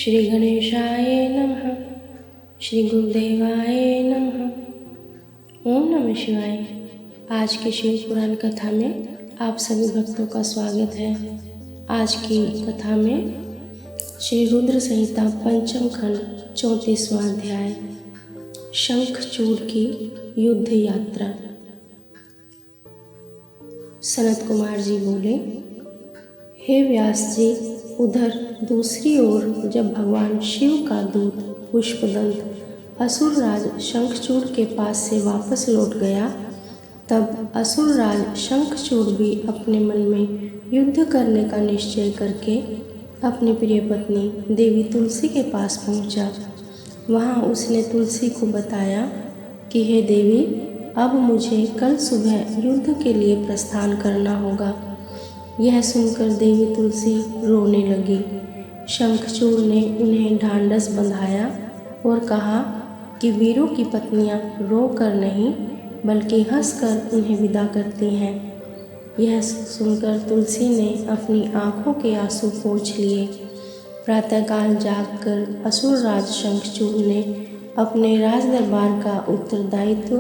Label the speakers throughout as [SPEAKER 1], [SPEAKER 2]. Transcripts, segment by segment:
[SPEAKER 1] श्री गणेशाय नमः। श्री गुरुदेवाय नमः। ओम नमः शिवाय। आज की शिव पुराण कथा में आप सभी भक्तों का स्वागत है। आज की कथा में श्री रुद्र संहिता पंचम खंड 34वां अध्याय शंखचूड़ की युद्ध यात्रा। सनत कुमार जी बोले, हे व्यास जी, उधर दूसरी ओर जब भगवान शिव का दूत पुष्पदंत असुरराज शंखचूड़ के पास से वापस लौट गया, तब असुरराज शंखचूड़ भी अपने मन में युद्ध करने का निश्चय करके अपनी प्रिय पत्नी देवी तुलसी के पास पहुंचा। वहां उसने तुलसी को बताया कि हे देवी, अब मुझे कल सुबह युद्ध के लिए प्रस्थान करना होगा। यह सुनकर देवी तुलसी रोने लगी। शंखचूड़ ने उन्हें ढांढस बंधाया और कहा कि वीरों की पत्नियां रो कर नहीं बल्कि हंसकर उन्हें विदा करती हैं। यह सुनकर तुलसी ने अपनी आंखों के आंसू पोंछ लिए। प्रातःकाल जागकर असुरराज शंखचूड़ ने अपने राज दरबार का उत्तरदायित्व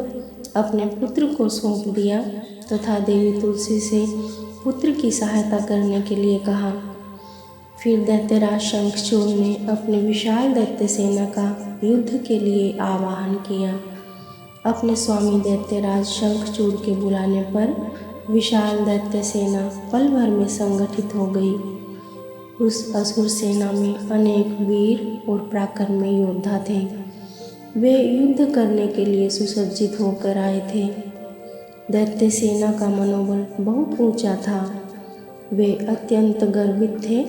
[SPEAKER 1] अपने पुत्र को सौंप दिया तथा देवी तुलसी से पुत्र की सहायता करने के लिए कहा। फिर दैत्यराज शंखचूड़ ने अपनी विशाल दैत्य सेना का युद्ध के लिए आवाहन किया। अपने स्वामी दैत्यराज शंखचूड़ के बुलाने पर विशाल दैत्य सेना पल भर में संगठित हो गई। उस असुर सेना में अनेक वीर और पराक्रमी योद्धा थे। वे युद्ध करने के लिए सुसज्जित होकर आए थे। दैत्य सेना का मनोबल बहुत ऊंचा था। वे अत्यंत गर्वित थे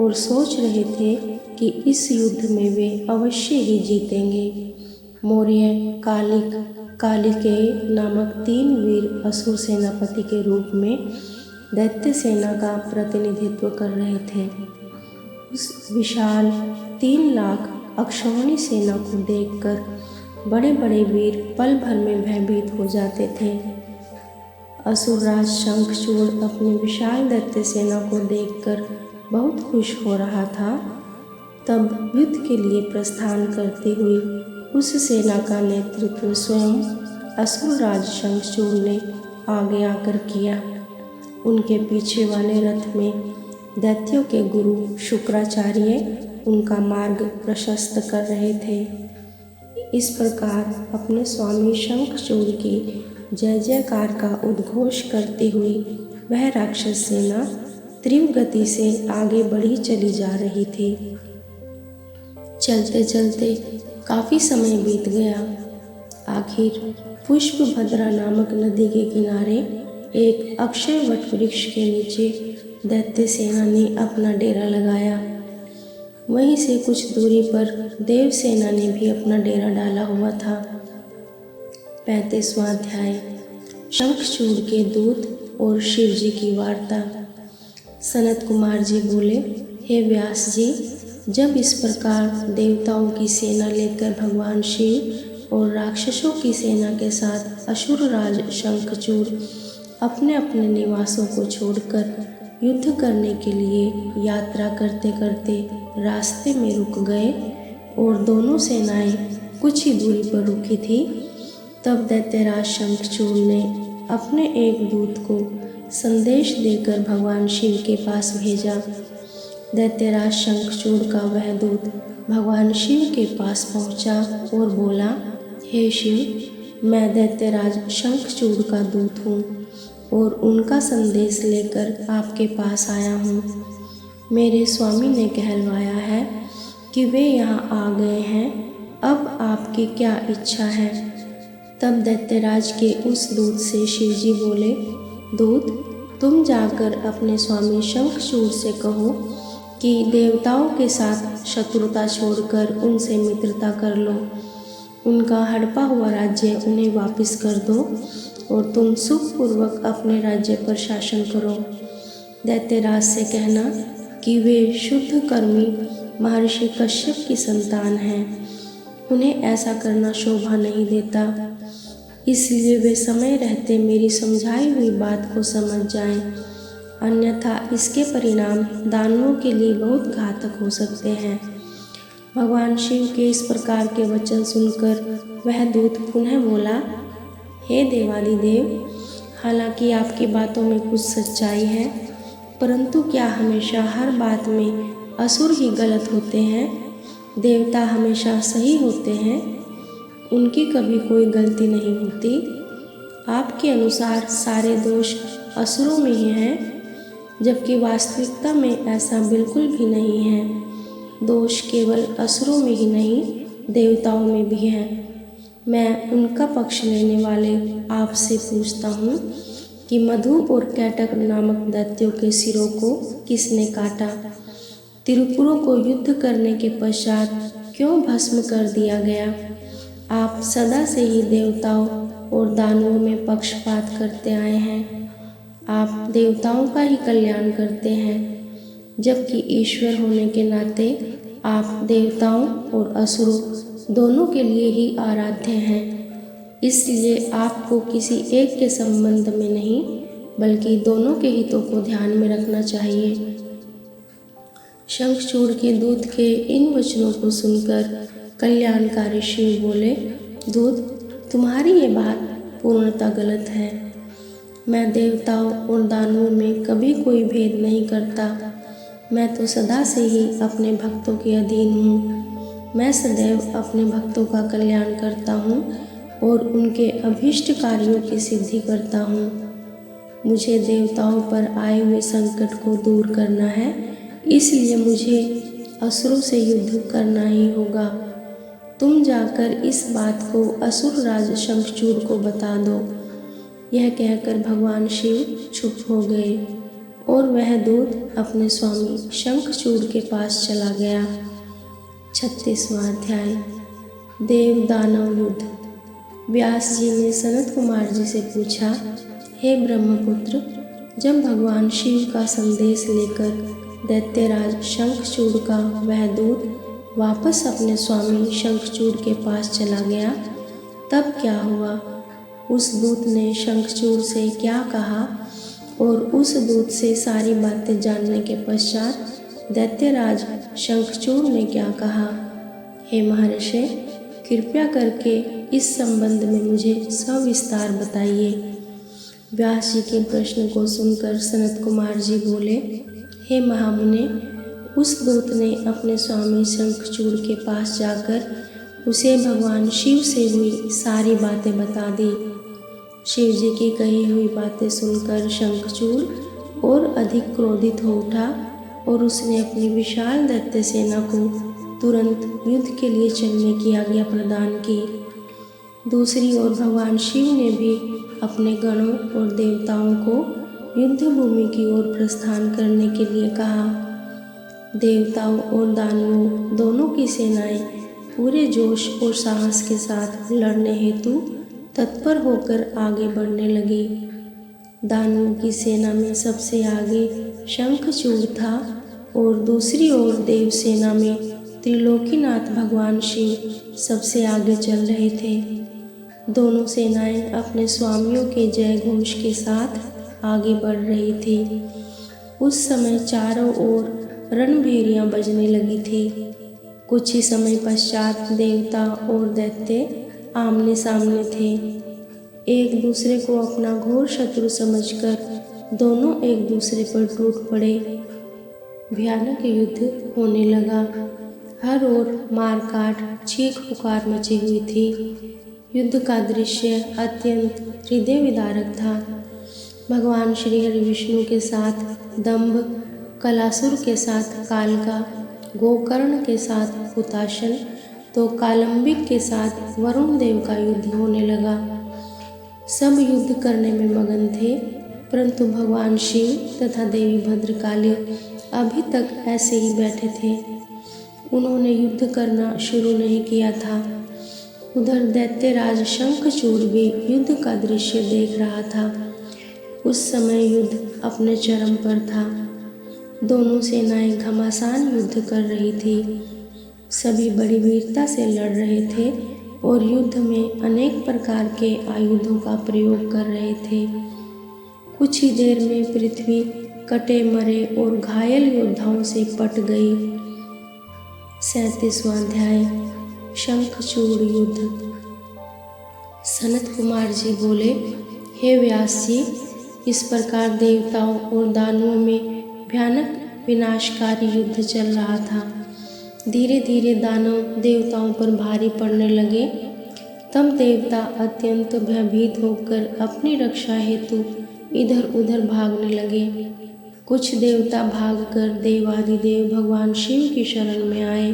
[SPEAKER 1] और सोच रहे थे कि इस युद्ध में वे अवश्य ही जीतेंगे। मौर्य, कालिक, कालिकेय नामक 3 वीर असुर सेनापति के रूप में दैत्य सेना का प्रतिनिधित्व कर रहे थे। उस विशाल 3 लाख अक्षौहिणी सेना को देखकर बड़े बड़े वीर पल भर में भयभीत हो जाते थे। असुरराज शंखचूड़ अपनी विशाल दैत्य सेना को देखकर बहुत खुश हो रहा था। तब युद्ध के लिए प्रस्थान करती हुई उस सेना का नेतृत्व स्वयं असुरराज शंखचूड़ ने आगे आकर किया। उनके पीछे वाले रथ में दैत्यों के गुरु शुक्राचार्य उनका मार्ग प्रशस्त कर रहे थे। इस प्रकार अपने स्वामी शंखचूड़ की जय जयकार का उद्घोष करती हुई वह राक्षस सेना तीव्र गति से आगे बढ़ी चली जा रही थी। चलते चलते काफी समय बीत गया। आखिर पुष्पभद्रा नामक नदी के किनारे एक अक्षय वट वृक्ष के नीचे दैत्य सेना ने अपना डेरा लगाया। वहीं से कुछ दूरी पर देव सेना ने भी अपना डेरा डाला हुआ था। 35वां अध्याय शंखचूड़ के दूत और शिव जी की वार्ता। सनत कुमार जी बोले, हे व्यास जी, जब इस प्रकार देवताओं की सेना लेकर भगवान शिव और राक्षसों की सेना के साथ असुरराज शंखचूड़ अपने अपने निवासों को छोड़कर युद्ध करने के लिए यात्रा करते करते रास्ते में रुक गए और दोनों सेनाएं कुछ ही दूरी पर रुकी थी, तब दैत्यराज शंखचूड़ ने अपने एक दूत को संदेश देकर भगवान शिव के पास भेजा। दैत्यराज शंखचूड़ का वह दूत भगवान शिव के पास पहुंचा और बोला, हे शिव, मैं दैत्यराज शंखचूड़ का दूत हूँ और उनका संदेश लेकर आपके पास आया हूँ। मेरे स्वामी ने कहलवाया है कि वे यहाँ आ गए हैं। अब आपकी क्या इच्छा है? तब दैत्यराज के उस दूत से शिवजी बोले, दूत, तुम जाकर अपने स्वामी शंखचूड़ से कहो कि देवताओं के साथ शत्रुता छोड़कर उनसे मित्रता कर लो। उनका हड़पा हुआ राज्य उन्हें वापस कर दो और तुम सुखपूर्वक अपने राज्य पर शासन करो। दैत्यराज से कहना कि वे शुद्ध कर्मी महर्षि कश्यप की संतान हैं। उन्हें ऐसा करना शोभा नहीं देता, इसलिए वे समय रहते मेरी समझाई हुई बात को समझ जाएं, अन्यथा इसके परिणाम दानवों के लिए बहुत घातक हो सकते हैं। भगवान शिव के इस प्रकार के वचन सुनकर वह दूत पुनः बोला, हे देवादिदेव, हालांकि आपकी बातों में कुछ सच्चाई है, परंतु क्या हमेशा हर बात में असुर ही गलत होते हैं? देवता हमेशा सही होते हैं, उनकी कभी कोई गलती नहीं होती। आपके अनुसार सारे दोष असुरों में ही हैं, जबकि वास्तविकता में ऐसा बिल्कुल भी नहीं है। दोष केवल असुरों में ही नहीं, देवताओं में भी है। मैं उनका पक्ष लेने वाले आपसे पूछता हूँ कि मधु और कैटक नामक दैत्यों के सिरों को किसने काटा? तिरुपुरों को युद्ध करने के पश्चात क्यों भस्म कर दिया गया? आप सदा से ही देवताओं और दानवों में पक्षपात करते आए हैं। आप देवताओं का ही कल्याण करते हैं, जबकि ईश्वर होने के नाते आप देवताओं और असुरों दोनों के लिए ही आराध्य हैं। इसलिए आपको किसी एक के संबंध में नहीं, बल्कि दोनों के हितों को ध्यान में रखना चाहिए। शंखचूड़ के दूत के इन वचनों को सुनकर कल्याणकारी शिव बोले, दूत, तुम्हारी ये बात पूर्णतः गलत है। मैं देवताओं और दानवों में कभी कोई भेद नहीं करता। मैं तो सदा से ही अपने भक्तों के अधीन हूँ। मैं सदैव अपने भक्तों का कल्याण करता हूँ और उनके अभीष्ट कार्यों की सिद्धि करता हूँ। मुझे देवताओं पर आए हुए संकट को दूर करना है, इसलिए मुझे असुरों से युद्ध करना ही होगा। तुम जाकर इस बात को असुर राज शंखचूड़ को बता दो। यह कहकर भगवान शिव चुप हो गए और वह दूत अपने स्वामी शंखचूड़ के पास चला गया। 36वां अध्याय, देव दानव युद्ध। व्यास जी ने सनत कुमार जी से पूछा, हे ब्रह्मपुत्र, जब भगवान शिव का संदेश लेकर दैत्यराज शंखचूड़ का वह दूत वापस अपने स्वामी शंखचूड़ के पास चला गया, तब क्या हुआ? उस दूत ने शंखचूड़ से क्या कहा और उस दूत से सारी बातें जानने के पश्चात दैत्यराज शंखचूड़ ने क्या कहा? हे महर्षि, कृपया करके इस संबंध में मुझे सविस्तार बताइए। व्यास जी के प्रश्न को सुनकर सनत कुमार जी बोले, हे महामुने, उस दूत ने अपने स्वामी शंखचूड़ के पास जाकर उसे भगवान शिव से हुई सारी बातें बता दी। शिव जी की कही हुई बातें सुनकर शंखचूड़ और अधिक क्रोधित हो उठा और उसने अपनी विशाल दैत्य सेना को तुरंत युद्ध के लिए चलने की आज्ञा प्रदान की। दूसरी ओर भगवान शिव ने भी अपने गणों और देवताओं को युद्ध भूमि की ओर प्रस्थान करने के लिए कहा। देवताओं और दानवों दोनों की सेनाएं पूरे जोश और साहस के साथ लड़ने हेतु तत्पर होकर आगे बढ़ने लगी। दानवों की सेना में सबसे आगे शंखचूड़ था और दूसरी ओर देव सेना में त्रिलोकीनाथ भगवान शिव सबसे आगे चल रहे थे। दोनों सेनाएं अपने स्वामियों के जय घोष के साथ आगे बढ़ रही थी। उस समय चारों ओर रणभेरियां बजने लगी थी। कुछ ही समय पश्चात देवता और दैत्य आमने सामने थे। एक दूसरे को अपना घोर शत्रु समझकर दोनों एक दूसरे पर टूट पड़े। भयानक युद्ध होने लगा। हर ओर मार काट, चीख पुकार मची हुई थी। युद्ध का दृश्य अत्यंत हृदय विदारक था। भगवान श्री हरि विष्णु के साथ दंभ, कलासुर के साथ कालका, गोकर्ण के साथ हुताशन, तो कालंबिक के साथ वरुण देव का युद्ध होने लगा। सब युद्ध करने में मगन थे, परंतु भगवान शिव तथा देवी भद्रकाली अभी तक ऐसे ही बैठे थे। उन्होंने युद्ध करना शुरू नहीं किया था। उधर दैत्यराज शंखचूड़ भी युद्ध का दृश्य देख रहा था। उस समय युद्ध अपने चरम पर था। दोनों सेनाएं घमासान युद्ध कर रही थी। सभी बड़ी वीरता से लड़ रहे थे और युद्ध में अनेक प्रकार के आयुधों का प्रयोग कर रहे थे। कुछ ही देर में पृथ्वी कटे मरे और घायल योद्धाओं से पट गई। 37वां अध्याय शंखचूड़ युद्ध। सनत कुमार जी बोले, हे व्यास जी, इस प्रकार देवताओं और दानवों में भयानक विनाशकारी युद्ध चल रहा था। धीरे धीरे दानव देवताओं पर भारी पड़ने लगे। तब देवता अत्यंत भयभीत होकर अपनी रक्षा हेतु इधर उधर भागने लगे। कुछ देवता भागकर देवादिदेव भगवान शिव की शरण में आए।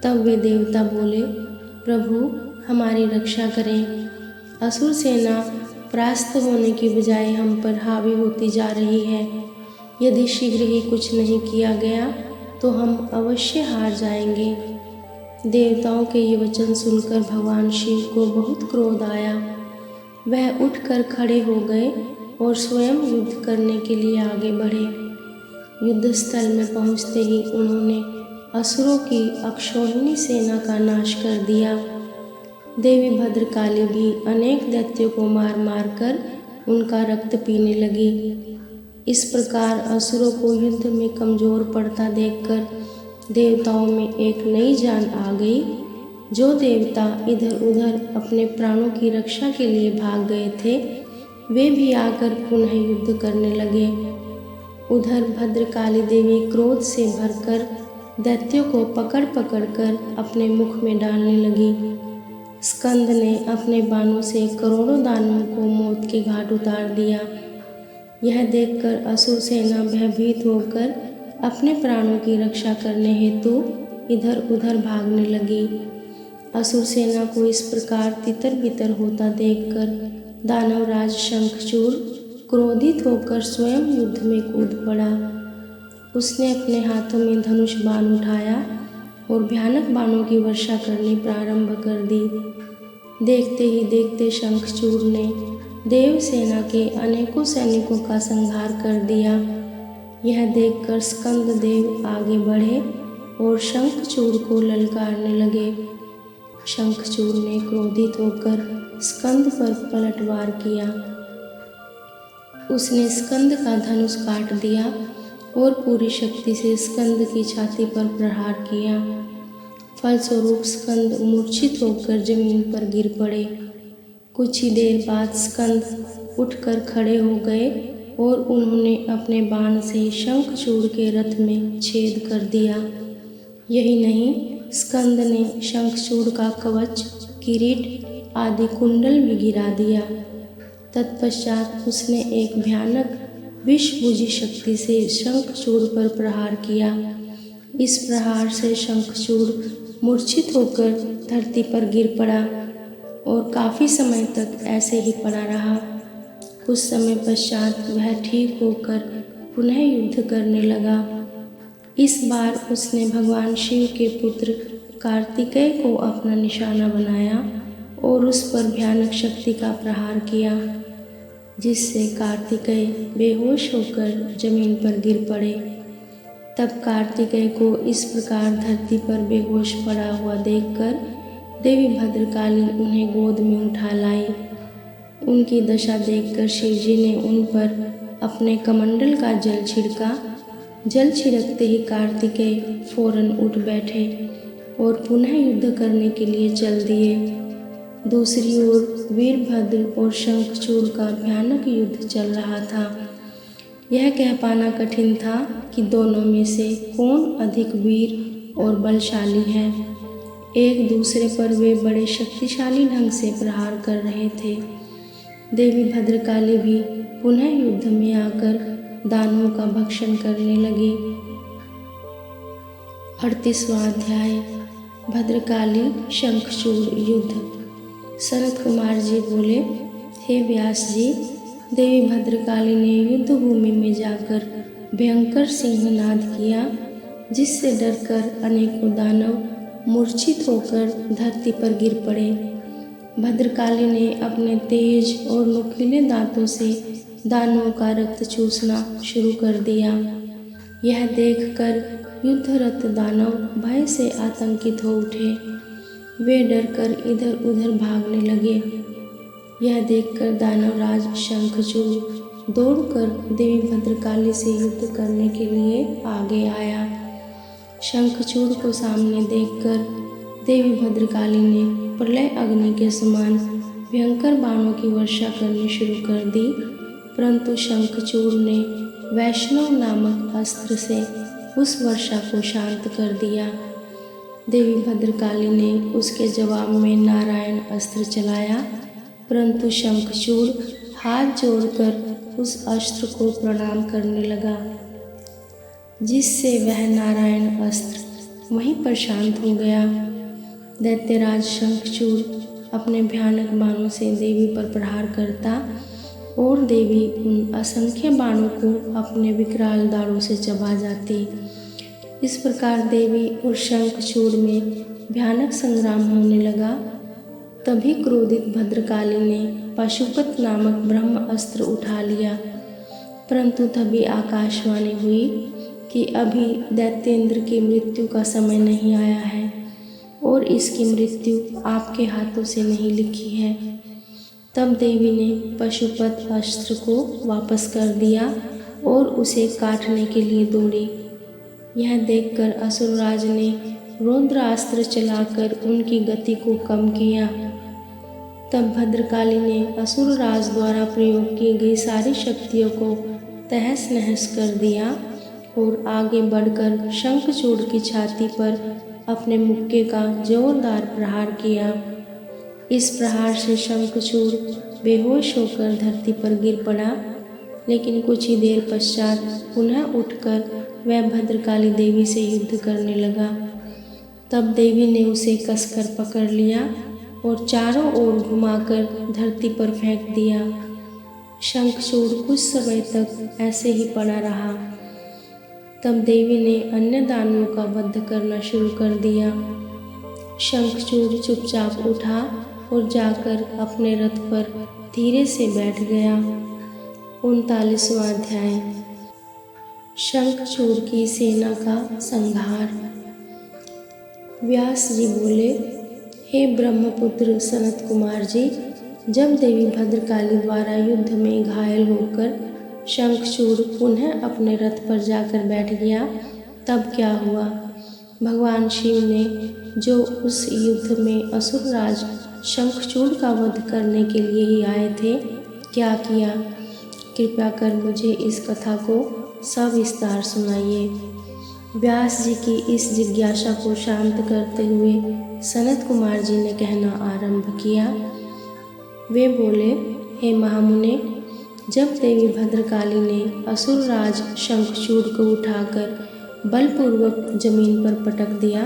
[SPEAKER 1] तब वे देवता बोले, प्रभु हमारी रक्षा करें। असुर सेना परास्त होने की बजाय हम पर हावी होती जा रही है। यदि शीघ्र ही कुछ नहीं किया गया तो हम अवश्य हार जाएंगे। देवताओं के ये वचन सुनकर भगवान शिव को बहुत क्रोध आया। वह उठकर खड़े हो गए और स्वयं युद्ध करने के लिए आगे बढ़े। युद्ध स्थल में पहुंचते ही उन्होंने असुरों की अक्षौहिणी सेना का नाश कर दिया। देवी भद्रकाली भी अनेक दैत्यों को मार मार कर उनका रक्त पीने लगी। इस प्रकार असुरों को युद्ध में कमजोर पड़ता देखकर देवताओं में एक नई जान आ गई। जो देवता इधर उधर अपने प्राणों की रक्षा के लिए भाग गए थे, वे भी आकर पुनः युद्ध करने लगे। उधर भद्रकाली देवी क्रोध से भरकर दैत्यों को पकड़ पकड़ कर अपने मुख में डालने लगी। स्कंद ने अपने बाणों से करोड़ों दानवों को मौत के घाट उतार दिया। यह देखकर असुर सेना भयभीत होकर अपने प्राणों की रक्षा करने हेतु इधर उधर भागने लगी। असुर सेना को इस प्रकार तितर बितर होता देखकर दानवराज शंखचूड़ क्रोधित होकर स्वयं युद्ध में कूद पड़ा। उसने अपने हाथों में धनुष बाण उठाया और भयानक बाणों की वर्षा करनी प्रारंभ कर दी। देखते ही देखते शंखचूड़ ने देव सेना के अनेकों सैनिकों का संहार कर दिया। यह देखकर स्कंद देव आगे बढ़े और शंखचूड़ को ललकारने लगे। शंखचूड़ ने क्रोधित होकर स्कंद पर पलटवार किया। उसने स्कंद का धनुष काट दिया और पूरी शक्ति से स्कंद की छाती पर प्रहार किया। फलस्वरूप स्कंद मूर्छित होकर जमीन पर गिर पड़े। कुछ ही देर बाद स्कंद उठकर खड़े हो गए और उन्होंने अपने बाण से शंखचूड़ के रथ में छेद कर दिया। यही नहीं, स्कंद ने शंखचूड़ का कवच, किरीट आदि कुंडल भी गिरा दिया। तत्पश्चात उसने एक भयानक विषभुजी शक्ति से शंखचूड़ पर प्रहार किया। इस प्रहार से शंखचूड़ मूर्छित होकर धरती पर गिर पड़ा और काफ़ी समय तक ऐसे ही पड़ा रहा। कुछ समय पश्चात वह ठीक होकर पुनः युद्ध करने लगा। इस बार उसने भगवान शिव के पुत्र कार्तिकेय को अपना निशाना बनाया और उस पर भयानक शक्ति का प्रहार किया, जिससे कार्तिकेय बेहोश होकर जमीन पर गिर पड़े। तब कार्तिकेय को इस प्रकार धरती पर बेहोश पड़ा हुआ देखकर देवी भद्रकाली उन्हें गोद में उठा लाई। उनकी दशा देखकर शिवजी ने उन पर अपने कमंडल का जल छिड़का। जल छिड़कते ही कार्तिकेय फौरन उठ बैठे और पुनः युद्ध करने के लिए चल दिए। दूसरी ओर वीरभद्र और शंखचूड़ का भयानक युद्ध चल रहा था। यह कह पाना कठिन था कि दोनों में से कौन अधिक वीर और बलशाली है। एक दूसरे पर वे बड़े शक्तिशाली ढंग से प्रहार कर रहे थे। देवी भद्रकाली भी पुनः युद्ध में आकर दानवों का भक्षण करने लगी। 38वां अध्याय भद्रकाली शंखचूड़ युद्ध। सनत कुमार जी बोले, हे व्यास जी, देवी भद्रकाली ने युद्ध भूमि में जाकर भयंकर सिंहनाद किया, जिससे डरकर अनेकों दानव मूर्छित होकर धरती पर गिर पड़े। भद्रकाली ने अपने तेज और नुकीले दांतों से दानवों का रक्त चूसना शुरू कर दिया। यह देखकर युद्धरत दानव भय से आतंकित हो उठे। वे डरकर इधर उधर भागने लगे। यह देखकर दानवराज शंखचूड़ दौड़कर देवी भद्रकाली से युद्ध करने के लिए आगे आया। शंखचूड़ को सामने देखकर देवी भद्रकाली ने प्रलय अग्नि के समान भयंकर बाणों की वर्षा करनी शुरू कर दी, परंतु शंखचूड़ ने वैष्णव नामक अस्त्र से उस वर्षा को शांत कर दिया। देवी भद्रकाली ने उसके जवाब में नारायण अस्त्र चलाया, परंतु शंखचूड़ हाथ जोड़कर उस अस्त्र को प्रणाम करने लगा, जिससे वह नारायण अस्त्र वहीं पर शांत हो गया। दैत्यराज शंखचूड़ अपने भयानक बाणों से देवी पर प्रहार करता और देवी उन असंख्य बाणों को अपने विकराल दाढ़ों से चबा जाती। इस प्रकार देवी और शंखचूड़ में भयानक संग्राम होने लगा। तभी क्रोधित भद्रकाली ने पाशुपत नामक ब्रह्म अस्त्र उठा लिया, परंतु तभी आकाशवाणी हुई कि अभी दैत्येंद्र की मृत्यु का समय नहीं आया है और इसकी मृत्यु आपके हाथों से नहीं लिखी है। तब देवी ने पशुपत अस्त्र को वापस कर दिया और उसे काटने के लिए दौड़ी। यह देखकर असुरराज ने रौद्रास्त्र चलाकर उनकी गति को कम किया। तब भद्रकाली ने असुरराज द्वारा प्रयोग की गई सारी शक्तियों को तहस नहस कर दिया और आगे बढ़कर शंखचूड़ की छाती पर अपने मुक्के का जोरदार प्रहार किया। इस प्रहार से शंखचूड़ बेहोश होकर धरती पर गिर पड़ा, लेकिन कुछ ही देर पश्चात पुनः उठकर वह भद्रकाली देवी से युद्ध करने लगा। तब देवी ने उसे कसकर पकड़ लिया और चारों ओर घुमाकर धरती पर फेंक दिया। शंखचूड़ कुछ समय तक ऐसे ही पड़ा रहा। तब देवी ने अन्य दानवों का वध करना शुरू कर दिया। शंखचूड़ चुपचाप उठा और जाकर अपने रथ पर धीरे से बैठ गया। 39वां अध्याय। शंखचूड़ की सेना का संहार। व्यास जी बोले, हे ब्रह्मपुत्र सनत कुमार जी, जब देवी भद्रकाली द्वारा युद्ध में घायल होकर शंखचूड़ पुनः अपने रथ पर जाकर बैठ गया, तब क्या हुआ? भगवान शिव ने जो उस युद्ध में असुरराज शंखचूड़ का वध करने के लिए ही आए थे, क्या किया? कृपया कर मुझे इस कथा को सविस्तार सुनाइए। व्यास जी की इस जिज्ञासा को शांत करते हुए सनत कुमार जी ने कहना आरंभ किया। वे बोले, हे महामुने, जब देवी भद्रकाली ने असुरराज शंखचूड़ को उठाकर बलपूर्वक जमीन पर पटक दिया,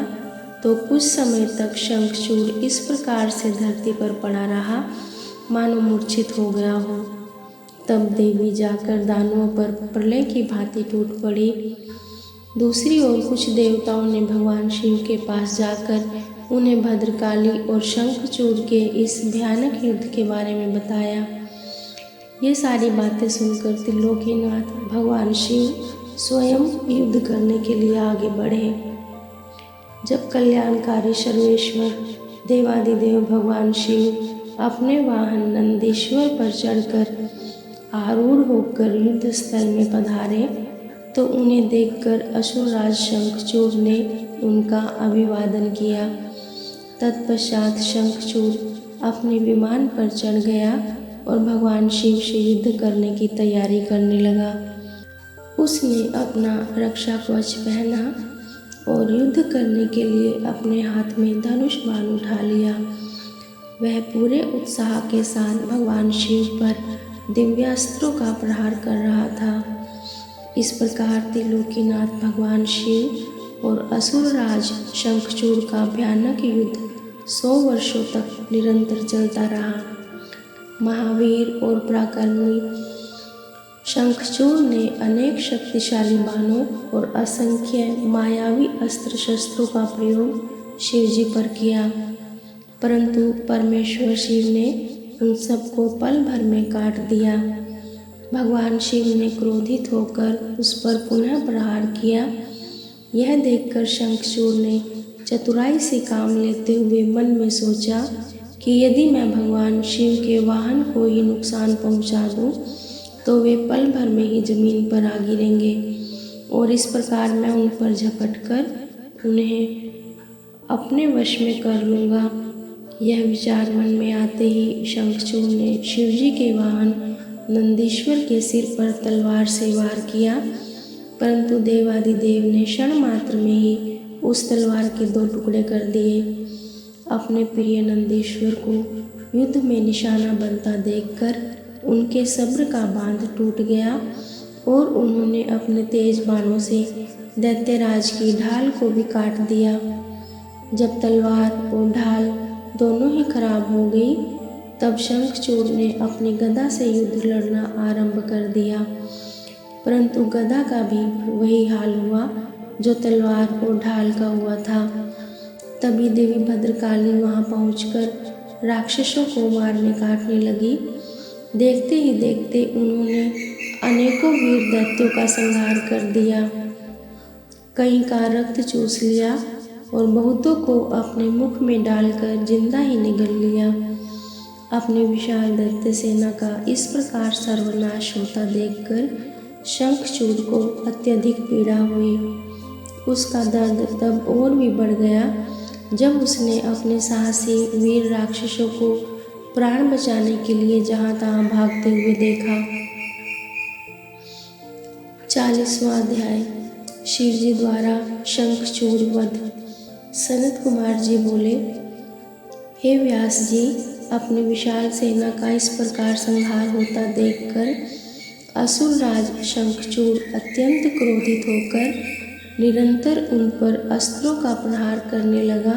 [SPEAKER 1] तो कुछ समय तक शंखचूड़ इस प्रकार से धरती पर पड़ा रहा मानो मूर्छित हो गया हो। तब देवी जाकर दानवों पर प्रलय की भांति टूट पड़ी। दूसरी ओर कुछ देवताओं ने भगवान शिव के पास जाकर उन्हें भद्रकाली और शंखचूड़ के इस भयानक युद्ध के बारे में बताया। ये सारी बातें सुनकर त्रिलोकीनाथ भगवान शिव स्वयं युद्ध करने के लिए आगे बढ़े। जब कल्याणकारी सर्वेश्वर देवादिदेव भगवान शिव अपने वाहन नंदीश्वर पर चढ़कर आरूढ़ होकर युद्ध स्थल में पधारे, तो उन्हें देखकर असुरराज शंखचूड़ ने उनका अभिवादन किया। तत्पश्चात शंखचूड़ अपने विमान पर चढ़ गया और भगवान शिव से युद्ध करने की तैयारी करने लगा। उसने अपना रक्षा कवच पहना और युद्ध करने के लिए अपने हाथ में धनुष बाण उठा लिया। वह पूरे उत्साह के साथ भगवान शिव पर दिव्यास्त्रों का प्रहार कर रहा था। इस प्रकार त्रिलोकीनाथ भगवान शिव और असुरराज शंखचूड़ का भयानक युद्ध 100 वर्षों तक निरंतर चलता रहा। महावीर और पराक्रमी शंखचूड़ ने अनेक शक्तिशाली बाणों और असंख्य मायावी अस्त्र शस्त्रों का प्रयोग शिवजी पर किया, परंतु परमेश्वर शिव ने उन सबको पल भर में काट दिया। भगवान शिव ने क्रोधित होकर उस पर पुनः प्रहार किया। यह देखकर शंखचूड़ ने चतुराई से काम लेते हुए मन में सोचा कि यदि मैं भगवान शिव के वाहन को ही नुकसान पहुंचा दूं, तो वे पल भर में ही जमीन पर आ गिरेंगे और इस प्रकार मैं उन पर झपटकर उन्हें अपने वश में कर लूँगा। यह विचार मन में आते ही शंखचूड़ ने शिवजी के वाहन नंदीश्वर के सिर पर तलवार से वार किया, परंतु देवादिदेव ने क्षण मात्र में ही उस तलवार के 2 टुकड़े कर दिए। अपने प्रिय नंदीश्वर को युद्ध में निशाना बनता देखकर उनके सब्र का बांध टूट गया और उन्होंने अपने तेज बाणों से दैत्यराज की ढाल को भी काट दिया। जब तलवार और ढाल दोनों ही खराब हो गई, तब शंखचूड़ ने अपनी गदा से युद्ध लड़ना आरंभ कर दिया, परंतु गदा का भी वही हाल हुआ जो तलवार और ढाल का हुआ था। तभी देवी भद्रकाली वहां पहुंचकर राक्षसों को मारने काटने लगी। देखते ही देखते उन्होंने अनेकों वीर दैत्यों का संहार कर दिया, कई का रक्त चूस लिया और बहुतों को अपने मुख में डालकर जिंदा ही निगल लिया। अपनी विशाल दैत्य सेना का इस प्रकार सर्वनाश होता देखकर शंखचूड़ को अत्यधिक पीड़ा हुई। उसका दर्द तब और भी बढ़ गया जब उसने अपने साहसी वीर राक्षसों को प्राण बचाने के लिए जहां तहां भागते हुए देखा। 40वां अध्याय शिवजी द्वारा शंखचूड़ वध। सनत कुमार जी बोले, हे व्यास जी, अपनी विशाल सेना का इस प्रकार संहार होता देखकर असुर राज शंखचूड़ अत्यंत क्रोधित होकर निरंतर उन पर अस्त्रों का प्रहार करने लगा।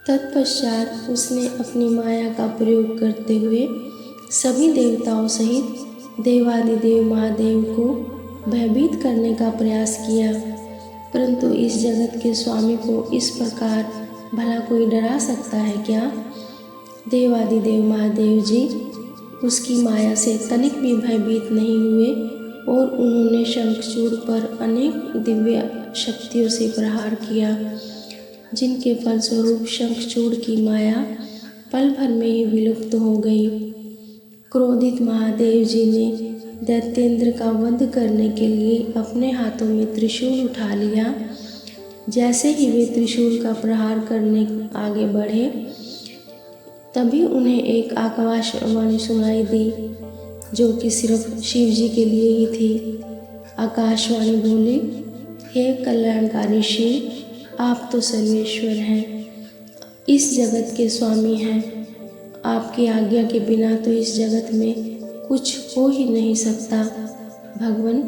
[SPEAKER 1] तत्पश्चात उसने अपनी माया का प्रयोग करते हुए सभी देवताओं सहित देवादिदेव महादेव को भयभीत करने का प्रयास किया, परंतु इस जगत के स्वामी को इस प्रकार भला कोई डरा सकता है क्या? देवादिदेव महादेव जी उसकी माया से तनिक भी भयभीत नहीं हुए और उन्होंने शंखचूड़ पर अनेक दिव्य शक्तियों से प्रहार किया, जिनके फलस्वरूप शंखचूड़ की माया पल भर में ही विलुप्त हो गई। क्रोधित महादेव जी ने दैत्येंद्र का वध करने के लिए अपने हाथों में त्रिशूल उठा लिया। जैसे ही वे त्रिशूल का प्रहार करने आगे बढ़े, तभी उन्हें एक आकाशवाणी सुनाई दी, जो कि सिर्फ शिवजी के लिए ही थी। आकाशवाणी बोली, हे कल्याणकारी शिव, आप तो सर्वेश्वर हैं, इस जगत के स्वामी हैं। आपकी आज्ञा के बिना तो इस जगत में कुछ हो ही नहीं सकता। भगवान,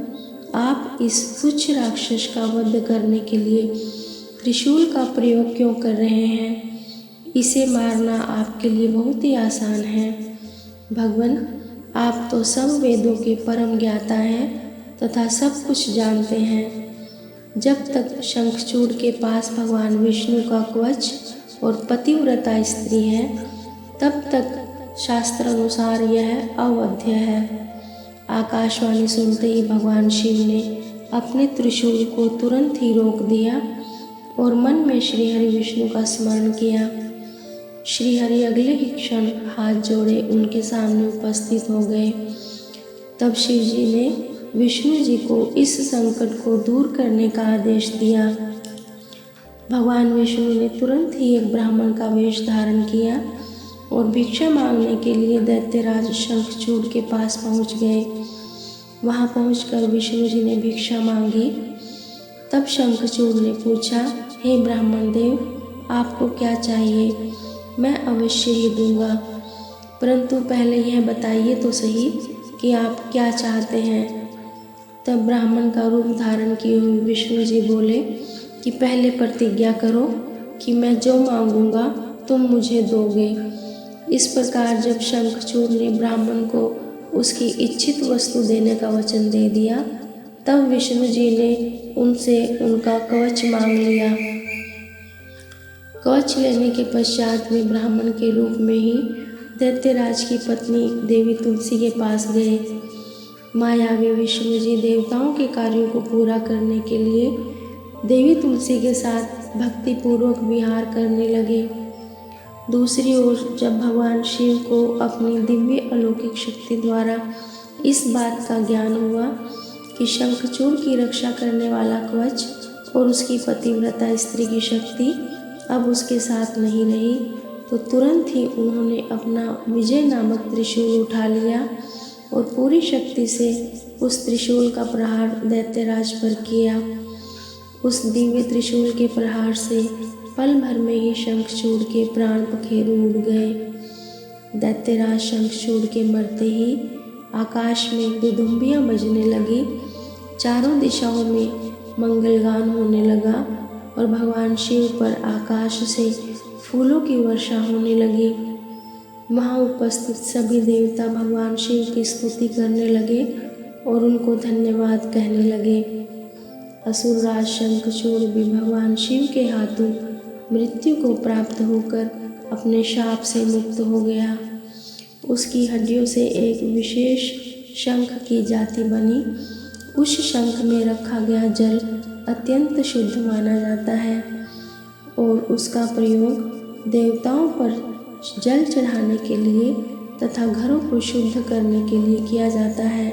[SPEAKER 1] आप इस तुच्छ राक्षस का वध करने के लिए त्रिशूल का प्रयोग क्यों कर रहे हैं? इसे मारना आपके लिए बहुत ही आसान है। भगवान, आप तो सब वेदों के परम ज्ञाता हैं तथा सब कुछ जानते हैं। जब तक शंखचूड़ के पास भगवान विष्णु का कवच और पतिव्रता स्त्री है, तब तक शास्त्र अनुसार यह अवध्य है। आकाशवाणी सुनते ही भगवान शिव ने अपने त्रिशूल को तुरंत ही रोक दिया और मन में श्रीहरि विष्णु का स्मरण किया। श्रीहरि अगले ही क्षण हाथ जोड़े उनके सामने उपस्थित हो गए। तब शिवजी ने विष्णु जी को इस संकट को दूर करने का आदेश दिया। भगवान विष्णु ने तुरंत ही एक ब्राह्मण का वेश धारण किया और भिक्षा मांगने के लिए दैत्यराज शंखचूड़ के पास पहुंच गए। वहां पहुंचकर विष्णु जी ने भिक्षा मांगी। तब शंखचूड़ ने पूछा, हे ब्राह्मण देव, आपको क्या चाहिए? मैं अवश्य ही दूंगा, परंतु पहले यह बताइए तो सही कि आप क्या चाहते हैं। तब ब्राह्मण का रूप धारण किए हुए विष्णु जी बोले कि पहले प्रतिज्ञा करो कि मैं जो मांगूंगा तुम मुझे दोगे। इस प्रकार जब शंखचूड़ ने ब्राह्मण को उसकी इच्छित वस्तु देने का वचन दे दिया, तब विष्णु जी ने उनसे उनका कवच मांग लिया। कवच लेने के पश्चात वे ब्राह्मण के रूप में ही दैत्यराज की पत्नी देवी तुलसी के पास गए। मायावी विष्णु जी देवताओं के कार्यों को पूरा करने के लिए देवी तुलसी के साथ भक्तिपूर्वक विहार करने लगे। दूसरी ओर जब भगवान शिव को अपनी दिव्य अलौकिक शक्ति द्वारा इस बात का ज्ञान हुआ कि शंखचूड़ की रक्षा करने वाला कवच और उसकी पतिव्रता स्त्री की शक्ति अब उसके साथ नहीं रही, तो तुरंत ही उन्होंने अपना विजय नामक त्रिशूल उठा लिया और पूरी शक्ति से उस त्रिशूल का प्रहार दैत्यराज पर किया। उस दिव्य त्रिशूल के प्रहार से पल भर में ही शंखचूड़ के प्राण पखेरु उड़ गए। दैत्यराज शंखचूड़ के मरते ही आकाश में दुदुम्बियाँ बजने लगी, चारों दिशाओं में मंगलगान होने लगा और भगवान शिव पर आकाश से फूलों की वर्षा होने लगी। वहाँ उपस्थित सभी देवता भगवान शिव की स्तुति करने लगे और उनको धन्यवाद कहने लगे। असुरराज शंखचूड़ भी भगवान शिव के हाथों मृत्यु को प्राप्त होकर अपने शाप से मुक्त हो गया। उसकी हड्डियों से एक विशेष शंख की जाति बनी। उस शंख में रखा गया जल अत्यंत शुद्ध माना जाता है और उसका प्रयोग देवताओं पर जल चढ़ाने के लिए तथा घरों को शुद्ध करने के लिए किया जाता है।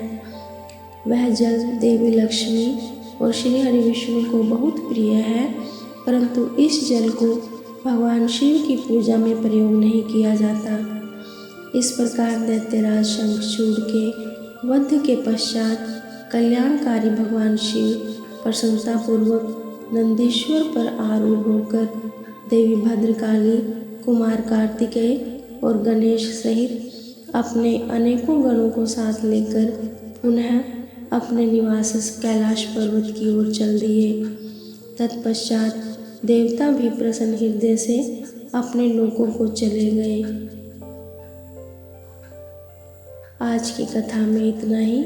[SPEAKER 1] वह जल देवी लक्ष्मी और श्री हरि विष्णु को बहुत प्रिय है, परंतु इस जल को भगवान शिव की पूजा में प्रयोग नहीं किया जाता। इस प्रकार दैत्यराज शंखचूड़ के वध के पश्चात कल्याणकारी भगवान शिव प्रसन्नतापूर्वक नंदीश्वर पर आरूढ़ होकर देवी भद्रकाली, कुमार कार्तिकेय और गणेश सहित अपने अनेकों गणों को साथ लेकर पुनः अपने निवास कैलाश पर्वत की ओर चल दिए। तत्पश्चात देवता भी प्रसन्न हृदय से अपने लोकों को चले गए। आज की कथा में इतना ही।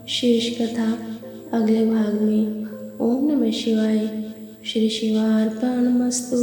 [SPEAKER 1] शेष कथा अगले भाग में। ओम नमः शिवाय। श्री शिवार्पणमस्तु।